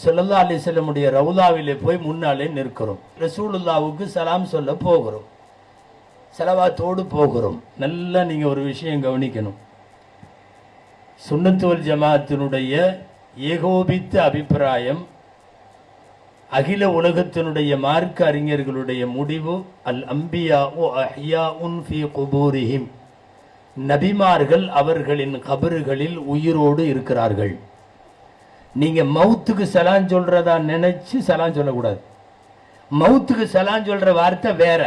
ஸல்லல்லாஹு அலைஹி வஸல்லம் உடைய ரவுலாவிலே போய் முன்னாலே நிற்கிறோம். ரசூலுல்லாவுக்கு சலாம் சொல்ல போகிறோம், ஸலவாத்தோடு போகிறோம். நல்லா நீங்க ஒரு விஷயம் கவனிக்கணும். சுன்னத் வல் ஜமாஅத்தினுடைய ஏகோபித்த அபிப்பிராயம், அகில உலகத்தினுடைய மார்க்க அறிஞர்களுடைய முடிவு, அல் அம்பியாஉ அஹ்யாஉன் ஃபீ குபூரிஹிம், நபிமார்கள் அவர்களின் கபறுகளில் உயிரோடு இருக்கிறார்கள். நீங்க மவுத்துக்கு சலான் சொல்றதா நினைச்சு சலான் சொல்லக்கூடாது. மவுத்துக்கு சலான் சொல்ற வார்த்தை வேற.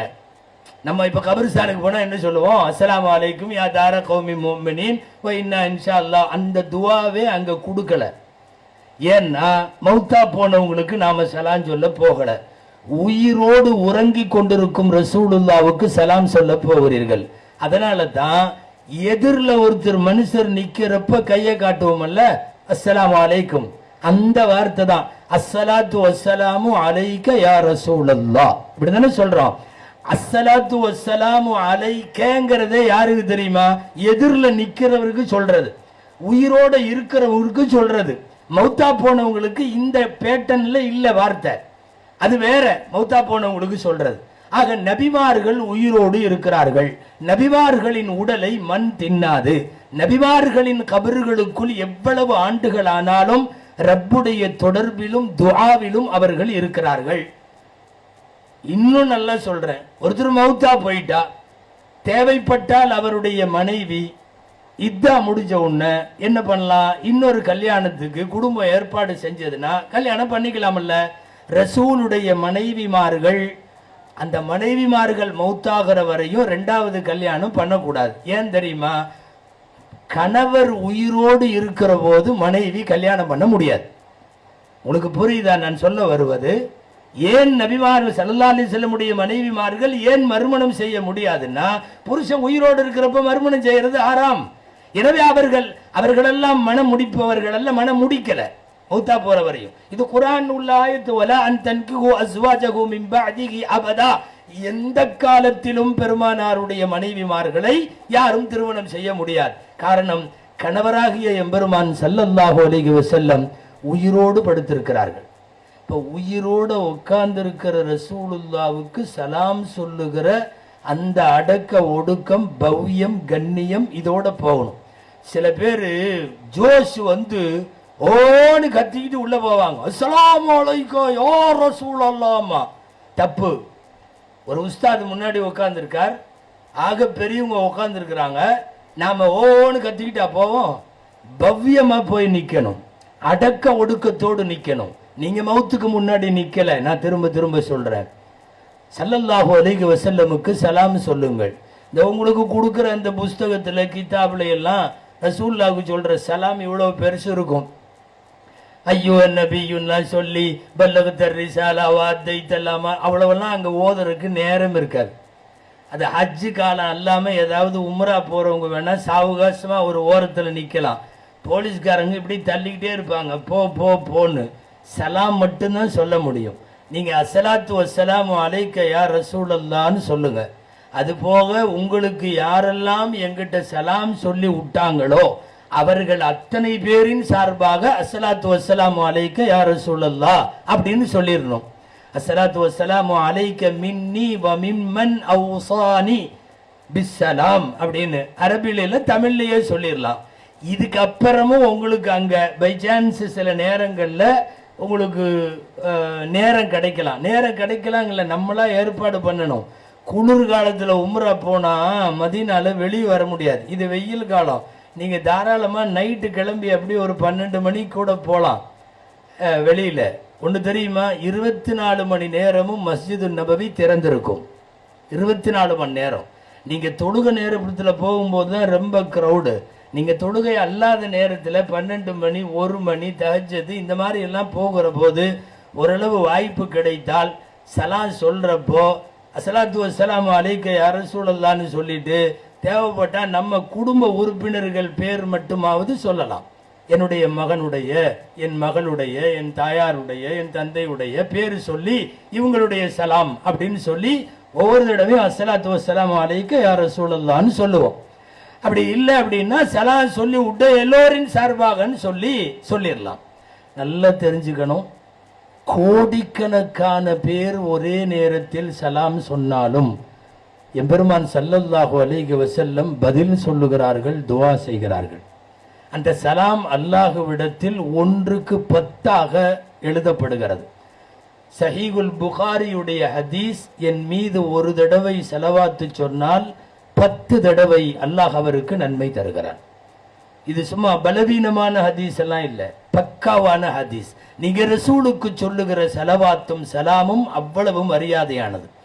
நம்ம இப்ப கபரிஸ்தானுக்கு போனா என்ன சொல்லுவோம்? அஸ்ஸலாமு அலைக்கும் யா தார கௌமி முஃமினீன் வ இன்னா இன்ஷா அல்லாஹ். அந்த துஆவே அங்க கொடுக்கல. ஏன்னா மௌத்தா போனவங்களுக்கு நாம சலான் சொல்ல போகல. உயிரோடு உறங்கி கொண்டிருக்கும் ரசூலுல்லாவுக்கு சலாம் சொல்ல போகிறீர்கள். அதனால தான் எதிரில் ஒருத்தர் மனுஷர் நிக்கிறப்ப கையை காட்டுவோம்ல, அஸ்ஸலாமு அலைக்கும், அந்த வார்த்தை தான் அஸ்ஸலாத்து வஸ்ஸலாமு அலைக்க யா ரசூலல்லாஹ். இப்படிதானே சொல்றோம். அஸ்ஸலாத்து வஸ்ஸலாமு அலைக்கங்கிறதே யாருக்கு தெரியுமா? எதிரில் நிக்கிறவருக்கு சொல்றது, உயிரோட இருக்கிறவருக்கு சொல்றது. மௌத்தா போனவங்களுக்கு இந்த பேட்டன்ல இல்ல வார்த்தை, அது வேற. மௌத்தா போனவங்களுக்கு சொல்றது. ஆக நபிமார்கள் உயிரோடு இருக்கிறார்கள். நபிமார்களின் உடலை மண் தின்னாது. நபிமார்களின் கபர்களுக்குள் எவ்வளவு ஆண்டுகள் ஆனாலும் ரப்புடைய தொடர்பிலும் துஆவிலும் அவர்கள் இருக்கிறார்கள். இன்னும் நல்லா சொல்றேன், ஒருத்தர் மௌத்தா போயிட்டா, தேவைப்பட்டால் அவருடைய மனைவி இதா முடிஞ்ச உடனே என்ன பண்ணலாம்? இன்னொரு கல்யாணத்துக்கு குடும்ப ஏற்பாடு செஞ்சதுன்னா கல்யாணம் பண்ணிக்கலாம்ல. ரசூலுடைய மனைவிமார்கள், அந்த மனைவிமார்கள் மௌத்தாகிற வரையும் ரெண்டாவது கல்யாணம் பண்ணக்கூடாது. ஏன் தெரியுமா? கணவர் உயிரோடு இருக்கிற போது மனைவி கல்யாணம் பண்ண முடியாது. உங்களுக்கு புரியுதா நான் சொல்ல வருவது? ஏன் நபிமார்கள் ஸல்லல்லாஹு அலைஹி வஸல்லம் உடைய மனைவிமார்கள் ஏன் மறுமணம் செய்ய முடியாதுன்னா, புருஷன் உயிரோடு இருக்கிறப்ப மறுமணம் செய்யறது ஆறாம். எனவே அவர்களெல்லாம் மனம் முடிப்பவர்கள் அல்ல, மனம் முடிக்கல மௌத்தா போற வரையும். இது குர்ஆன் உள்ள ஆயத்து, வலா அன் தன்கிஹு அஸ்வாஜஹு மின் பஅதிஹி அபதா. எந்த காலத்திலும் பெருமானாருடைய மனைவிமார்களை யாரும் திருமணம் செய்ய முடியாது. காரணம், கணவராகிய எம்பெருமான் ஸல்லல்லாஹு அலைஹி வஸல்லம் உயிரோடு படுத்திருக்கிறார்கள். இப்போ உயிரோடு உட்கார்ந்திருக்கிற ரசூலுல்லாவுக்கு சலாம் சொல்லுகிற அந்த அடக்க ஒடுக்கம், பவ்யம், கண்ணியம் இதோட போகணும். சில பேர் ஜோஷ் வந்து ஓன்னு கத்திக்கிட்டு உள்ள போவாங்க, அஸ்ஸலாமு அலைக்கும் யா ரசூலல்லாஹ். தப்பு. ஒரு உஸ்தாது முன்னாடி உட்கார்ந்துருக்கார், ஆக பெரியவங்க உட்கார்ந்துருக்கிறாங்க, நாம ஓன்னு கத்திக்கிட்டா போவோம்? பவ்யமா போய் நிக்கணும், அடக்க ஒடுக்கத்தோடு நிக்கணும். நீங்க மௌத்துக்கு முன்னாடி நிக்கல. நான் திரும்ப திரும்ப சொல்றேன், ஸல்லல்லாஹு அலைஹி வஸல்லமுக்கு சலாம் சொல்லுங்கள். இந்த உங்களுக்கு கொடுக்குற இந்த புஸ்தகத்துல கிதாபுல எல்லாம் ரசூலுல்லாஹ்வுக்கு சொல்ற சலாம் இவ்வளவு பெருசு இருக்கும். ஐயோ நபியுன்னா சொல்லி பல்லகத்த ரிசாலா வாத்தைத்தல்லாமா அவ்வளவெல்லாம் அங்க ஓதுறதுக்கு நேரம் இருக்காது. அது ஹஜ்ஜு காலம் அல்லாம ஏதாவது உம்ரா போறவங்க வேணா சாவகாசமா ஒரு ஓரத்துல நிக்கலாம். போலீஸ்காரங்க இப்படி தள்ளிக்கிட்டே இருப்பாங்க, போ போ போன்னு. சலாம் மட்டும்தான் சொல்ல முடியும். நீங்க அஸ்ஸலாத்து வஸ்ஸலாமு அலைக்க யா ரசூலல்லாஹ்னு சொல்லுங்க. அது போக உங்களுக்கு யாரெல்லாம் எங்கிட்ட சலாம் சொல்லி விட்டாங்களோ அவர்கள் அத்தனை பேரின் சார்பாக அஸ்ஸலாத்து வஸ்ஸலாமு அலைக்க யா ரசூலல்லாஹ் அப்படின்னு சொல்லிடணும். அஸ்ஸலாத்து வஸ்ஸலாமு அலைக்க மின்னி வ மிம்மன் அவ்ஸானி பிஸ்ஸலாம் அப்படின்னு அரபியில தமிழ்லயே சொல்லிடலாம். இதுக்கு அப்புறமும் உங்களுக்கு அங்க பை சான்ஸ் சில நேரங்கள்ல உங்களுக்கு நேரம் கிடைக்கலாங்கல்ல, நம்மளா ஏற்பாடு பண்ணணும். குளிர்காலத்துல உம்ரா போனா மதீனால வெளியே வர முடியாது. இது வெயில் காலம். நீங்க தாராளமா நைட்டு கிளம்பி அப்படி ஒரு 12 மணி கூட போலாம் வெளியில. ஒன்று தெரியுமா? 24 மணி நேரமும் மஸ்ஜிது நபவி திறந்திருக்கும். 24 மணி நேரம். நீங்க தொழுக நேரத்துல போகும்போது தான் ரொம்ப கிரௌடு. நீங்க தொழுகை அல்லாத நேரத்தில் 12 மணி 1 மணி தஹஜ்ஜத் இந்த மாதிரி எல்லாம் போகிற போது ஓரளவு வாய்ப்பு கிடைத்தால் சலாம் சொல்றப்போ அஸ்ஸலாத்து வஸ்ஸலாமு அலைக்க யா ரசூலல்லாஹ்னு சொல்லிட்டு தேவைப்பட்டா நம்ம குடும்ப உறுப்பினர்கள் பேர் மட்டுமாவது சொல்லலாம். என்னுடைய மகனுடைய, என் மகளுடைய, என் தாயாருடைய, என் தந்தையுடைய பேரு சொல்லி இவங்களுடைய சலாம் அப்படின்னு சொல்லி ஒவ்வொரு தடவையும் அஸ்ஸலாத்து வஸ்ஸலாமு அலைக்க யா ரசூலல்லாஹ்னு சொல்லுவோம். அப்படி இல்லை அப்படின்னா சலாம் சொல்லி விட்டு எல்லோரின் சார்பாகன்னு சொல்லிடலாம். நல்லா தெரிஞ்சுக்கணும். கோடிக்கணக்கான பேர் ஒரே நேரத்தில் சலாம் சொன்னாலும் எம்பெருமான் ஸல்லல்லாஹு அலைஹி வஸல்லம் பதில் சொல்லுகிறார்கள், துஆ செய்கிறார்கள். அந்த சலாம் அல்லாஹ்விடத்தில் 1க்கு 10ஆக எழுதப்படுகிறது. சஹீகுல் புகாரியுடைய ஹதீஸ், என் மீது ஒரு தடவை ஸலவாத்து சொன்னால் 10 தடவை அல்லாஹ் அவருக்கு நன்மை தருகிறான். இது சும்மா பலவீனமான ஹதீஸ் எல்லாம் இல்லை, பக்காவான ஹதீஸ். நீங்க ரசூலுக்கு சொல்லுகிற ஸலவாத்தும் சலாமும் அவ்வளவு மரியாதையானது.